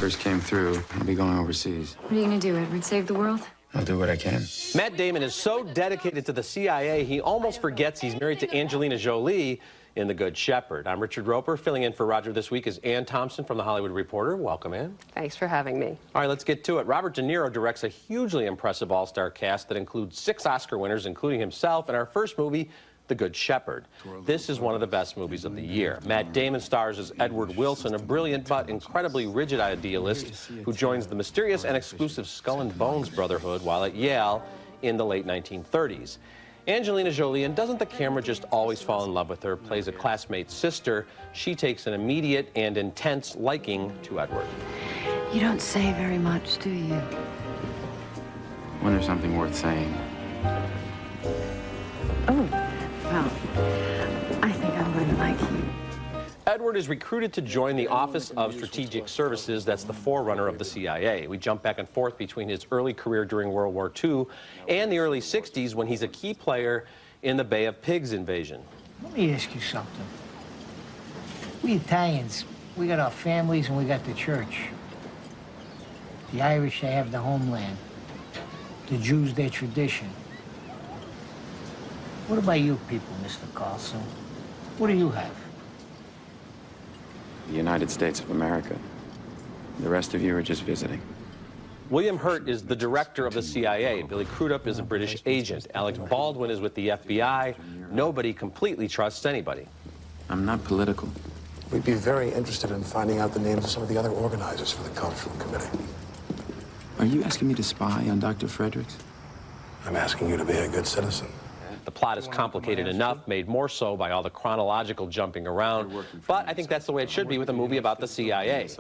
orders came through. I'll be going overseas. What are you gonna do, Edward? Save the world? I'll do what I can. Matt Damon is so dedicated to the CIA, he almost forgets he's married to Angelina Jolie in The Good Shepherd. I'm Richard Roeper. Filling in for Roger this week is Ann Thompson from The Hollywood Reporter. Welcome, Ann. Thanks for having me. All right, let's get to it. Robert De Niro directs a hugely impressive all-star cast that includes 6 Oscar winners, including himself, in our first movie, The Good Shepherd. This is one of the best movies of the year. Matt Damon stars as Edward Wilson, a brilliant but incredibly rigid idealist who joins the mysterious and exclusive Skull and Bones Brotherhood while at Yale in the late 1930s. Angelina Jolie, and doesn't the camera just always fall in love with her, plays a classmate's sister. She takes an immediate and intense liking to Edward. You don't say very much, do you? When there's something worth saying. Oh, well, I think I'm going to like you. Edward is recruited to join the Office of Strategic Services. That's the forerunner of the CIA. We jump back and forth between his early career during World War II and the early 60s when he's a key player in the Bay of Pigs invasion. Let me ask you something. We Italians, we got our families and we got the church. The Irish, they have the homeland. The Jews, their tradition. What about you people, Mr. Carlson? What do you have? The United States of America. The rest of you are just visiting. William Hurt is the director of the CIA. Billy Crudup is a British agent. Alec Baldwin is with the FBI. Nobody completely trusts anybody. I'm not political. We'd be very interested in finding out the names of some of the other organizers for the Cultural Committee. Are you asking me to spy on Dr. Fredericks? I'm asking you to be a good citizen. The plot is complicated enough, made more so by all the chronological jumping around, but I think that's the way it should be with a movie about the CIA.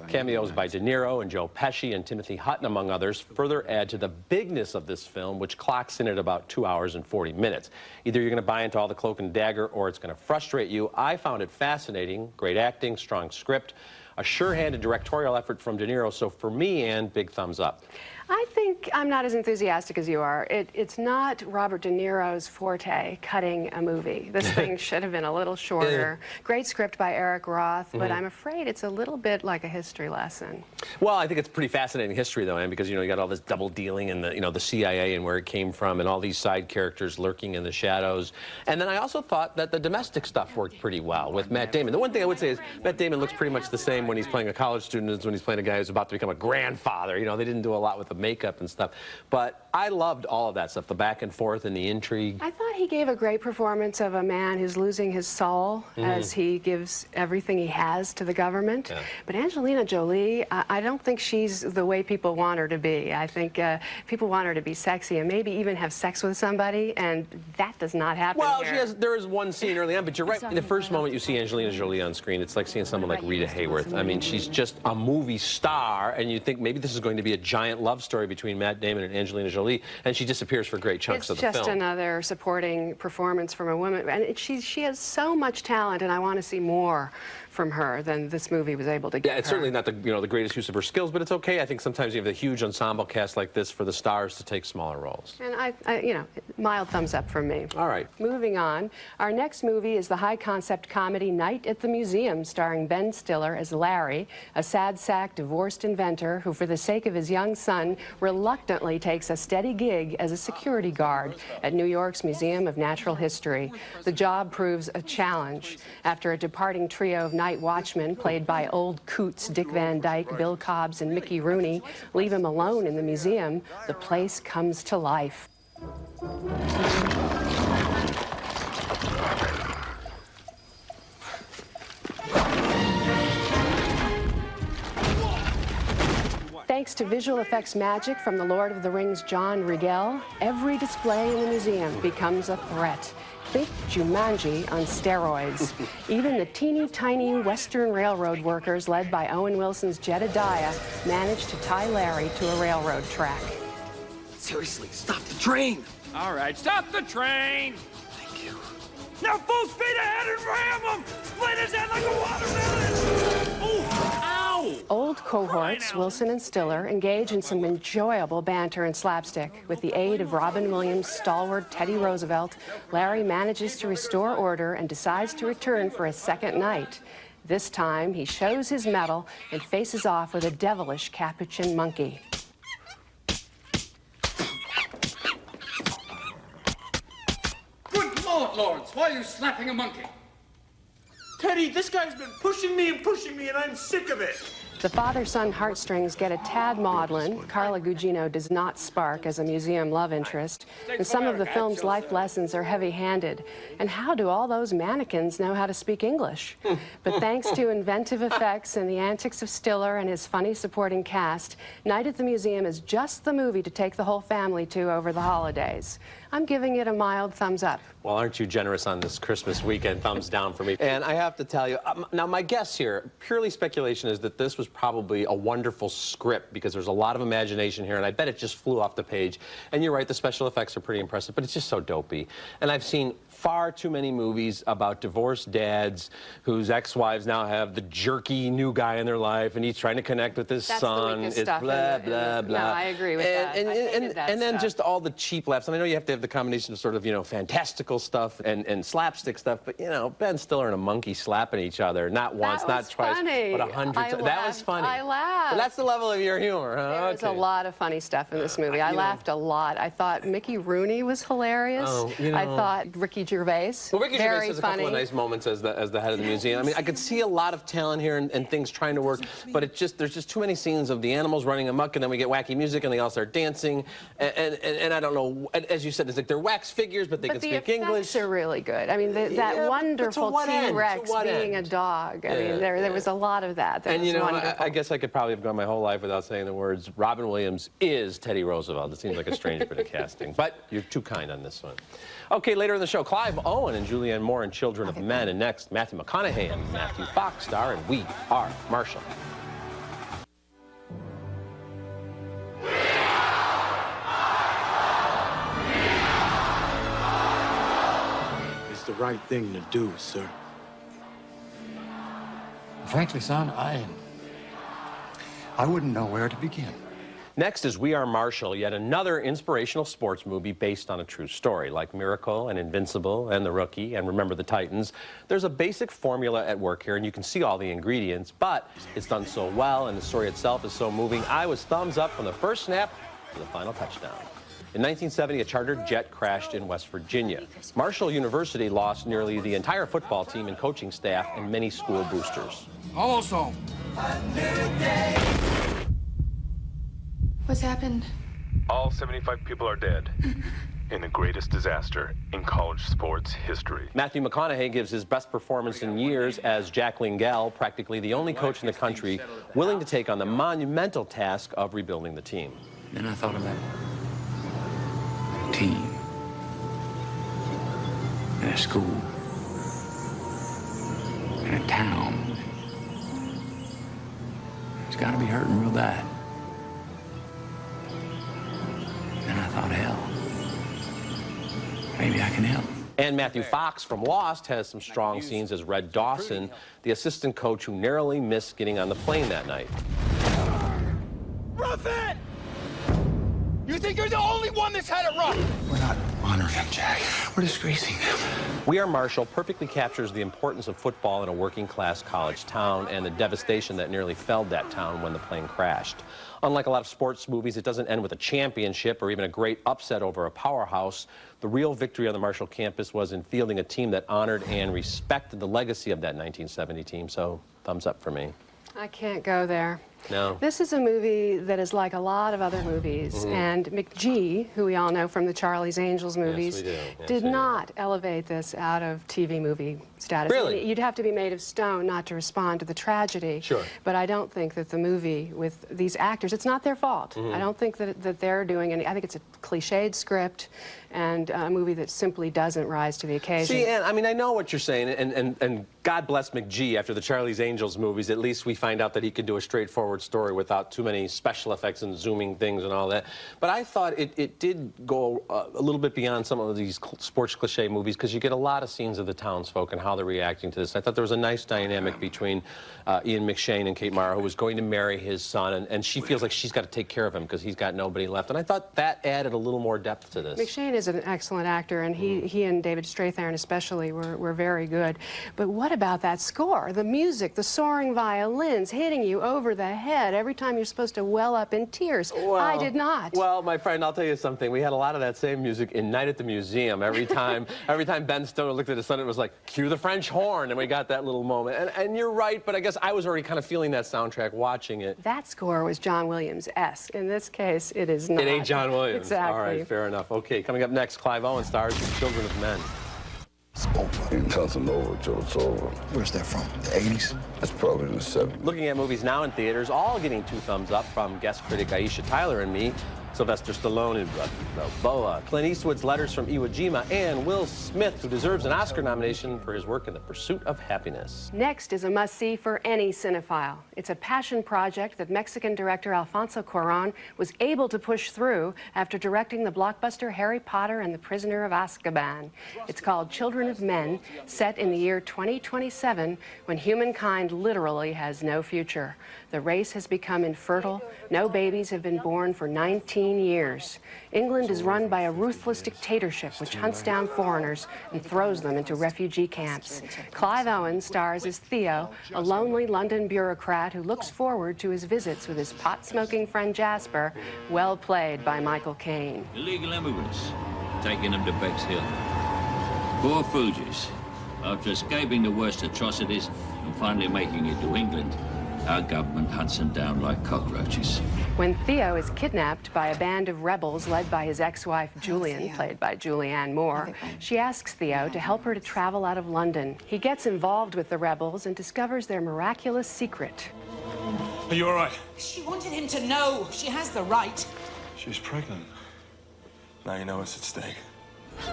Cameos by De Niro and Joe Pesci and Timothy Hutton, among others, further add to the bigness of this film, which clocks in at about 2 hours and 40 minutes. Either you're going to buy into all the cloak and dagger, or it's going to frustrate you. I found it fascinating, great acting, strong script, a sure-handed directorial effort from De Niro, so for me, Ann, big thumbs up. I think I'm not as enthusiastic as you are. It's not Robert De Niro's forte, cutting a movie. This thing should have been a little shorter. Great script by Eric Roth, but I'm afraid it's a little bit like a history lesson. Well, I think it's pretty fascinating history, though, Ann, because, you know, you got all this double dealing and the CIA and where it came from and all these side characters lurking in the shadows. And then I also thought that the domestic stuff worked pretty well with Matt Damon. The one thing I would say is Matt Damon looks pretty much the same when he's playing a college student as when he's playing a guy who's about to become a grandfather. You know, they didn't do a lot with the makeup and stuff. But I loved all of that stuff, the back and forth and the intrigue. I thought he gave a great performance of a man who's losing his soul as he gives everything he has to the government. Yeah. But Angelina Jolie, I don't think she's the way people want her to be. I think people want her to be sexy and maybe even have sex with somebody, and that does not happen here. There is one scene early on, but you're right. In the first moment you see Angelina Jolie on screen, it's like seeing someone like Rita Hayworth. I mean, she's just a movie star, and you think maybe this is going to be a giant love story between Matt Damon and Angelina Jolie, and she disappears for great chunks of the film. It's just another supporting performance from a woman, and she has so much talent, and I want to see more from her than this movie was able to give Yeah, it's certainly not the greatest use of her skills, but it's okay. I think sometimes you have a huge ensemble cast like this for the stars to take smaller roles. And I mild thumbs up from me. All right. Moving on, our next movie is the high-concept comedy Night at the Museum, starring Ben Stiller as Larry, a sad-sack divorced inventor who, for the sake of his young son, reluctantly takes a steady gig as a security guard at New York's Museum of Natural History. The job proves a challenge. After a departing trio of night watchmen, played by old coots Dick Van Dyke, Bill Cobbs, and Mickey Rooney, leave him alone in the museum, the place comes to life. Thanks to visual effects magic from the Lord of the Rings' John Riegel, every display in the museum becomes a threat. Think Jumanji on steroids. Even the teeny-tiny Western Railroad workers, led by Owen Wilson's Jedediah, managed to tie Larry to a railroad track. Seriously, stop the train! All right, stop the train! Thank you. Now full speed ahead and ram him! Split his head like a watermelon! Oh, ow! Old cohorts, Wilson and Stiller, engage in some enjoyable banter and slapstick. With the aid of Robin Williams' stalwart Teddy Roosevelt, Larry manages to restore order and decides to return for a second night. This time, he shows his mettle and faces off with a devilish capuchin monkey. Good Lord, Lawrence, why are you slapping a monkey? Teddy, this guy's been pushing me, and I'm sick of it. The father-son heartstrings get a tad maudlin. Carla Gugino does not spark as a museum love interest. And some of the film's life lessons are heavy-handed. And how do all those mannequins know how to speak English? But thanks to inventive effects and the antics of Stiller and his funny supporting cast, Night at the Museum is just the movie to take the whole family to over the holidays. I'm giving it a mild thumbs up. Well, aren't you generous on this Christmas weekend? Thumbs down for me. And I have to tell you, now my guess here, purely speculation, is that this was probably a wonderful script because there's a lot of imagination here, and I bet it just flew off the page. And you're right, the special effects are pretty impressive, but it's just so dopey. And I've seen far too many movies about divorced dads whose ex-wives now have the jerky new guy in their life, and he's trying to connect with his son. It's blah, blah, blah. No, I agree with that. And then just all the cheap laughs. And I know you have to have the combination of sort of, you know, fantastical stuff and slapstick stuff, but, you know, Ben Stiller and a monkey slapping each other, not once, not twice, funny. but 100 times. That was funny. I laughed. But that's the level of your humor, huh? There was a lot of funny stuff in this movie. I laughed a lot. I thought Mickey Rooney was hilarious. Oh, you know. I thought Ricky Gervais, well, Ricky very Gervais has a funny. couple of nice moments as the head of the museum. I mean, I could see a lot of talent here and things trying to work, but there's just too many scenes of the animals running amok, and then we get wacky music, and they all start dancing, and I don't know. As you said, it's like they're wax figures, but they can speak English. The effects are really good. I mean, that wonderful T-Rex being a dog. I mean, there was a lot of that. And you know, I guess I could probably have gone my whole life without saying the words, Robin Williams is Teddy Roosevelt. It seems like a strange bit of casting, but you're too kind on this one. Okay, later in the show, Clive Owen and Julianne Moore in Children of Men, and next, Matthew McConaughey and Matthew Fox star in We Are Marshall. It's the right thing to do, sir. Frankly, son, I wouldn't know where to begin. Next is We Are Marshall, yet another inspirational sports movie based on a true story. Like Miracle and Invincible and The Rookie and Remember the Titans, there's a basic formula at work here, and you can see all the ingredients, but it's done so well and the story itself is so moving. I was thumbs up from the first snap to the final touchdown. In 1970, a chartered jet crashed in West Virginia. Marshall University lost nearly the entire football team and coaching staff and many school boosters. Almost home. What's happened? All 75 people are dead in the greatest disaster in college sports history. Matthew McConaughey gives his best performance in years as Jack Lingell, practically the only coach in the country willing to take on the monumental task of rebuilding the team. Then I thought about a team and a school and a town. It's got to be hurting real bad. And I thought, hell, maybe I can help. And Matthew Fox from Lost has some strong scenes as Red Dawson, the assistant coach who narrowly missed getting on the plane that night. Rough it! You think you're the only one that's had it rough? We're not honoring them, Jack. We're disgracing them. We Are Marshall perfectly captures the importance of football in a working-class college town and the devastation that nearly felled that town when the plane crashed. Unlike a lot of sports movies, it doesn't end with a championship or even a great upset over a powerhouse. The real victory on the Marshall campus was in fielding a team that honored and respected the legacy of that 1970 team, so thumbs up for me. I can't go there. No. This is a movie that is like a lot of other movies, and McGee, who we all know from the Charlie's Angels movies, did not elevate this out of TV movie status. Really? You'd have to be made of stone not to respond to the tragedy. Sure. But I don't think that the movie with these actors, it's not their fault. I don't think that they're doing any, I think it's a cliched script and a movie that simply doesn't rise to the occasion. See, and I mean, I know what you're saying, and God bless McGee after the Charlie's Angels movies. At least we find out that he could do a straightforward straightforward story without too many special effects and zooming things and all that. But I thought it did go a little bit beyond some of these sports cliche movies, because you get a lot of scenes of the townsfolk and how they're reacting to this. I thought there was a nice dynamic between Ian McShane and Kate Mara, who was going to marry his son, and she feels like she's got to take care of him because he's got nobody left. And I thought that added a little more depth to this. McShane is an excellent actor, and he and David Strathairn especially were very good. But what about that score? The music, the soaring violins hitting you over the head every time you're supposed to well up in tears. Well, I did not. Well, my friend, I'll tell you something. We had a lot of that same music in Night at the Museum. Every time Ben Stiller looked at his son, it was like, cue the French horn, and we got that little moment. And you're right, but I guess I was already kind of feeling that soundtrack watching it. That score was John Williams-esque. In this case, it is not. It ain't John Williams. Exactly. All right, fair enough. Okay, coming up next, Clive Owen stars in Children of Men. It's over. You Casanova, Joe, it's over. Where's that from? The 80s? That's probably the 70s. Looking at movies now in theaters, all getting 2 thumbs up from guest critic Aisha Tyler and me. Sylvester Stallone in Balboa, Clint Eastwood's Letters from Iwo Jima, and Will Smith, who deserves an Oscar nomination for his work in The Pursuit of Happiness. Next is a must-see for any cinephile. It's a passion project that Mexican director Alfonso Cuarón was able to push through after directing the blockbuster Harry Potter and the Prisoner of Azkaban. It's called Children of Men, set in the year 2027, when humankind literally has no future. The race has become infertile. No babies have been born for 19 years. England is run by a ruthless dictatorship which hunts down foreigners and throws them into refugee camps. Clive Owen stars as Theo, a lonely London bureaucrat who looks forward to his visits with his pot-smoking friend Jasper, well played by Michael Caine. Illegal immigrants, taking them to Bexhill. Poor Fugees, after escaping the worst atrocities and finally making it to England, our government hunts them down like cockroaches. When Theo is kidnapped by a band of rebels led by his ex-wife Julian, played by Julianne Moore, she asks Theo to help her to travel out of London. He gets involved with the rebels and discovers their miraculous secret. Are you all right? She wanted him to know. She has the right. She's pregnant. Now you know what's at stake.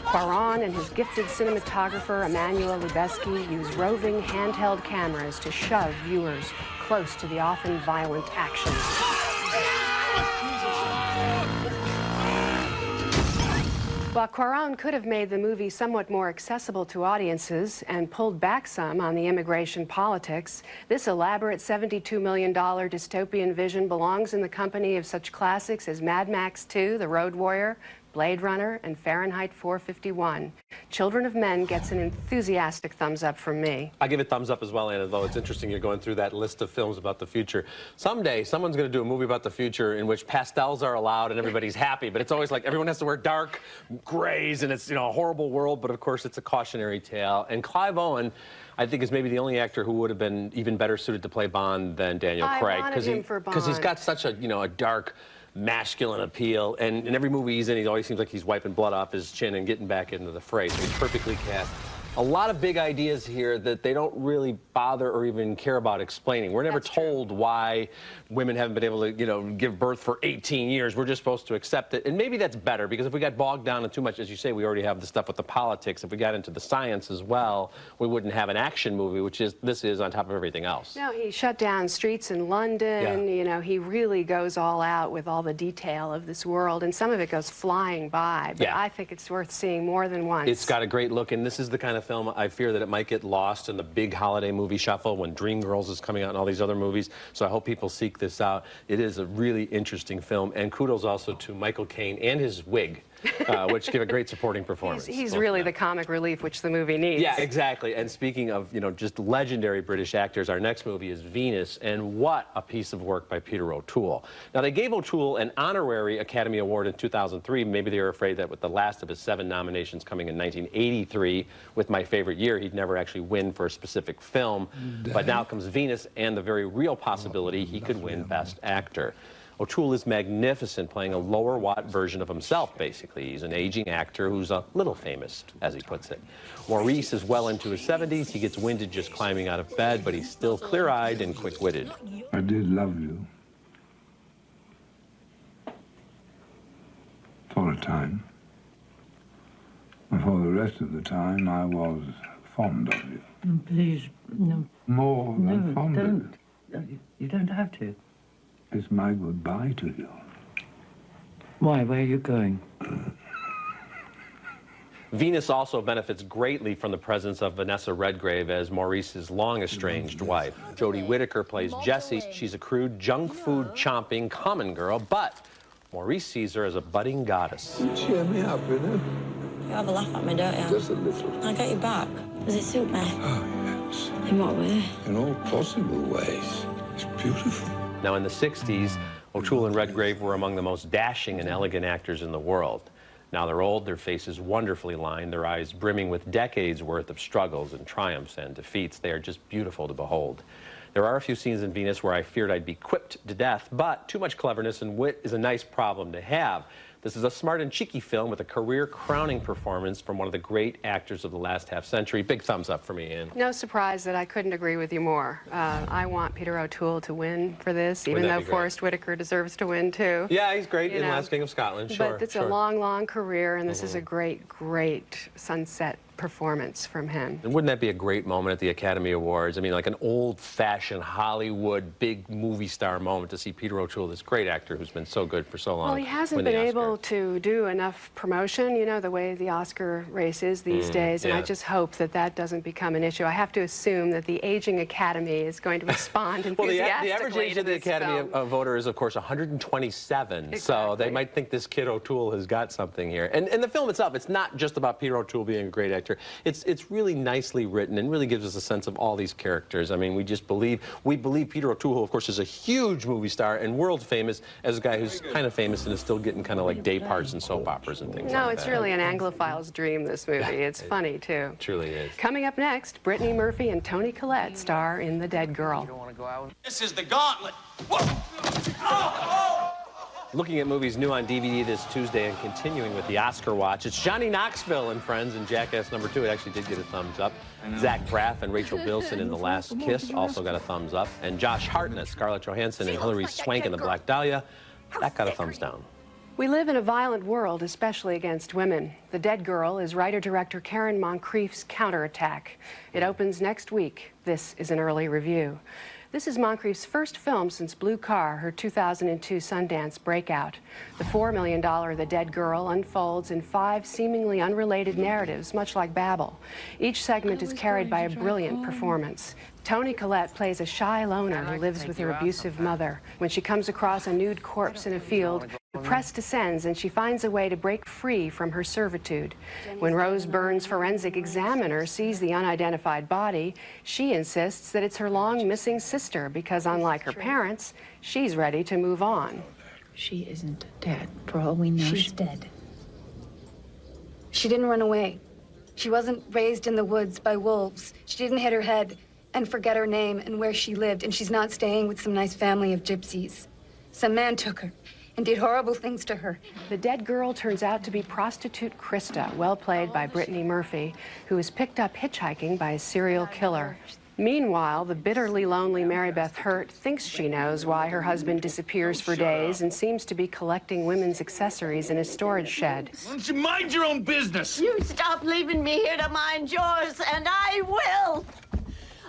Cuarón and his gifted cinematographer Emmanuel Lubezki use roving handheld cameras to shove viewers close to the often violent action. While Cuarón could have made the movie somewhat more accessible to audiences and pulled back some on the immigration politics, this elaborate $72 million dystopian vision belongs in the company of such classics as Mad Max 2, The Road Warrior, Blade Runner, and Fahrenheit 451. Children of Men gets an enthusiastic thumbs up from me. I give it thumbs up as well, Anna, though it's interesting you're going through that list of films about the future. Someday, someone's going to do a movie about the future in which pastels are allowed and everybody's happy, but it's always like everyone has to wear dark grays and it's, you know, a horrible world, but of course it's a cautionary tale. And Clive Owen, I think, is maybe the only actor who would have been even better suited to play Bond than Daniel Craig. I wanted him for Bond. Because he's got such a, you know, a dark, masculine appeal, and in every movie he's in, he always seems like he's wiping blood off his chin and getting back into the fray, so he's perfectly cast. A lot of big ideas here that they don't really bother or even care about explaining. We're never told why women haven't been able to, you know, give birth for 18 years. We're just supposed to accept it. And maybe that's better, because if we got bogged down in too much, as you say, we already have the stuff with the politics. If we got into the science as well, we wouldn't have an action movie, which is, this is on top of everything else. No, he shut down streets in London. You know, he really goes all out with all the detail of this world, and some of it goes flying by. But I think it's worth seeing more than once. It's got a great look, and this is the kind of film I fear that it might get lost in the big holiday movie shuffle when Dreamgirls is coming out and all these other movies. So I hope people seek this out. It is a really interesting film, and kudos also to Michael Caine and his wig, which give a great supporting performance. He's really the comic relief which the movie needs. Yeah, exactly. And speaking of, you know, just legendary British actors, our next movie is Venus, and what a piece of work by Peter O'Toole. Now, they gave O'Toole an honorary Academy Award in 2003. Maybe they were afraid that with the last of his 7 nominations coming in 1983, with My Favorite Year, he'd never actually win for a specific film. But now comes Venus, and the very real possibility he could win Best Actor. O'Toole is magnificent, playing a lower watt version of himself, basically. He's an aging actor who's a little famous, as he puts it. Maurice is well into his 70s. He gets winded just climbing out of bed, but he's still clear-eyed and quick-witted. I did love you. For a time. And for the rest of the time, I was fond of you. Please, no. More than fond of you. Don't. You don't have to. It's my goodbye to you. Why? Where are you going? Venus also benefits greatly from the presence of Vanessa Redgrave as Maurice's long-estranged wife. Jodie Whittaker plays Jessie. She's a crude, junk food-chomping common girl, but Maurice sees her as a budding goddess. You cheer me up, innit? You have a laugh at me, don't you? Just a little. I get you back. Does it suit me? Oh, yes. In what way? In all possible ways. It's beautiful. Now, in the 60s, O'Toole and Redgrave were among the most dashing and elegant actors in the world. Now they're old, their faces wonderfully lined, their eyes brimming with decades' worth of struggles and triumphs and defeats. They are just beautiful to behold. There are a few scenes in Venus where I feared I'd be quipped to death, but too much cleverness and wit is a nice problem to have. This is a smart and cheeky film with a career-crowning performance from one of the great actors of the last half-century. Big thumbs up for me, Ann. No surprise that I couldn't agree with you more. I want Peter O'Toole to win for this, even though Forrest Whitaker deserves to win, too. Yeah, he's great in Last King of Scotland, sure. But it's a long, long career, and this is a great, great sunset performance from him. And wouldn't that be a great moment at the Academy Awards? I mean, like an old-fashioned Hollywood big movie star moment to see Peter O'Toole, this great actor who's been so good for so long. Well, he hasn't been able to do enough promotion, you know, the way the Oscar race is these days, and I just hope that that doesn't become an issue. I have to assume that the aging Academy is going to respond enthusiastically well, the average age of the Academy voter is, of course, 127, exactly. So they might think this kid O'Toole has got something here. And the film itself, it's not just about Peter O'Toole being a great actor. It's really nicely written and really gives us a sense of all these characters. I mean, we believe Peter O'Toole, who of course is a huge movie star and world famous, as a guy who's kind of famous and is still getting kind of like day parts and soap operas and things like that. No, it's really an Anglophile's dream, this movie. It's funny, too. It truly is. Coming up next, Brittany Murphy and Toni Collette star in The Dead Girl. You don't want to go out? This is the gauntlet. Looking at movies new on DVD this Tuesday and continuing with the Oscar watch, it's Johnny Knoxville and Friends and Jackass #2. It actually did get a thumbs up. Zach Braff and Rachel Bilson in The Last Kiss also got a thumbs up. And Josh Hartnett, Scarlett Johansson, and Hilary Swank in The Black Dahlia, that got a thumbs down. We live in a violent world, especially against women. The Dead Girl is writer-director Karen Moncrief's counterattack. It opens next week. This is an early review. This is Moncrief's first film since Blue Car, her 2002 Sundance breakout. The $4 million The Dead Girl unfolds in 5 seemingly unrelated narratives, much like Babel. Each segment is carried by a brilliant performance. Toni Collette plays a shy loner who lives with her abusive mother. When she comes across a nude corpse in a field, the press descends and she finds a way to break free from her servitude. When Rose Byrne's forensic examiner sees the unidentified body, she insists that it's her long-missing sister because, unlike her parents, she's ready to move on. She isn't dead. For all we know, she's dead. She didn't run away. She wasn't raised in the woods by wolves. She didn't hit her head and forget her name and where she lived, and she's not staying with some nice family of gypsies. Some man took her and did horrible things to her. The Dead Girl turns out to be prostitute Krista, well played by Brittany Murphy, who is picked up hitchhiking by a serial killer. Meanwhile, the bitterly lonely Mary Beth Hurt thinks she knows why her husband disappears for days and seems to be collecting women's accessories in a storage shed. Why don't you mind your own business? You stop leaving me here to mind yours, and I will.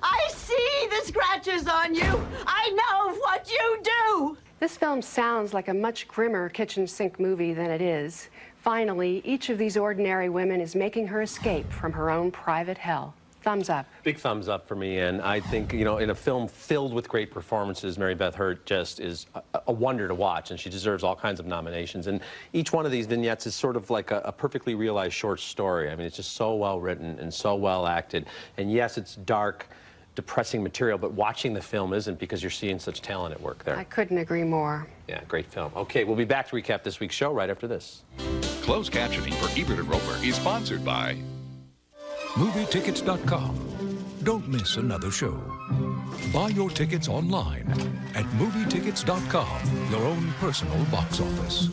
I see the scratches on you. I know what you do. This film sounds like a much grimmer kitchen sink movie than it is. Finally, each of these ordinary women is making her escape from her own private hell. Thumbs up. Big thumbs up for me, and I think, you know, in a film filled with great performances, Mary Beth Hurt just is a wonder to watch, and she deserves all kinds of nominations. And each one of these vignettes is sort of like a perfectly realized short story. I mean, it's just so well written and so well acted. And yes, it's dark, depressing material, but watching the film isn't, because you're seeing such talent at work there. I couldn't agree more. Yeah, great film. Okay, we'll be back to recap this week's show right after this. Closed captioning for Ebert and Roeper is sponsored by MovieTickets.com. Don't miss another show. Buy your tickets online at MovieTickets.com, your own personal box office.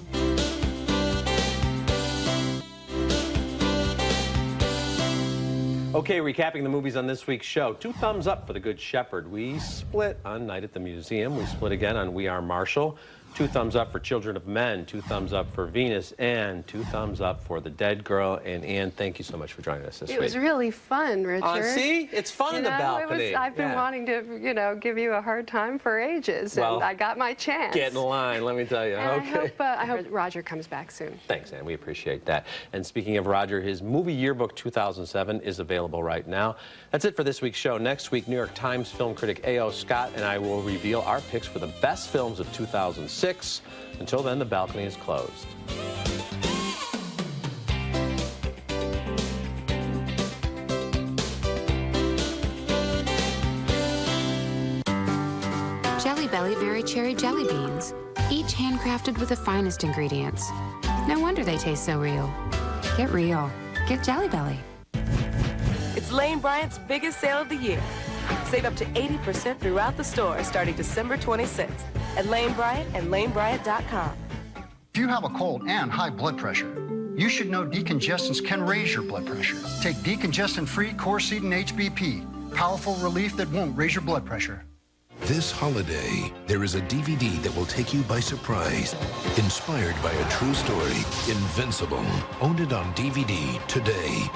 Okay, recapping the movies on this week's show. 2 thumbs up for The Good Shepherd. We split on Night at the Museum. We split again on We Are Marshall. 2 thumbs up for Children of Men, 2 thumbs up for Venus, and 2 thumbs up for The Dead Girl. And Ann, thank you so much for joining us this week. It was really fun, Richard. See? It's fun in the balcony. I've been wanting to, give you a hard time for ages, and I got my chance. Get in line, let me tell you. And okay. I hope Roger comes back soon. Thanks, Ann. We appreciate that. And speaking of Roger, his movie yearbook 2007 is available right now. That's it for this week's show. Next week, New York Times film critic A.O. Scott and I will reveal our picks for the best films of 2006. Until then, the balcony is closed. Jelly Belly Berry Cherry Jelly Beans, each handcrafted with the finest ingredients. No wonder they taste so real. Get real. Get Jelly Belly. It's Lane Bryant's biggest sale of the year. Save up to 80% throughout the store starting December 26th at Lane Bryant and lanebryant.com. If you have a cold and high blood pressure, you should know decongestants can raise your blood pressure. Take decongestant-free Corsedin HBP, powerful relief that won't raise your blood pressure. This holiday, there is a DVD that will take you by surprise. Inspired by a true story, Invincible. Own it on DVD today.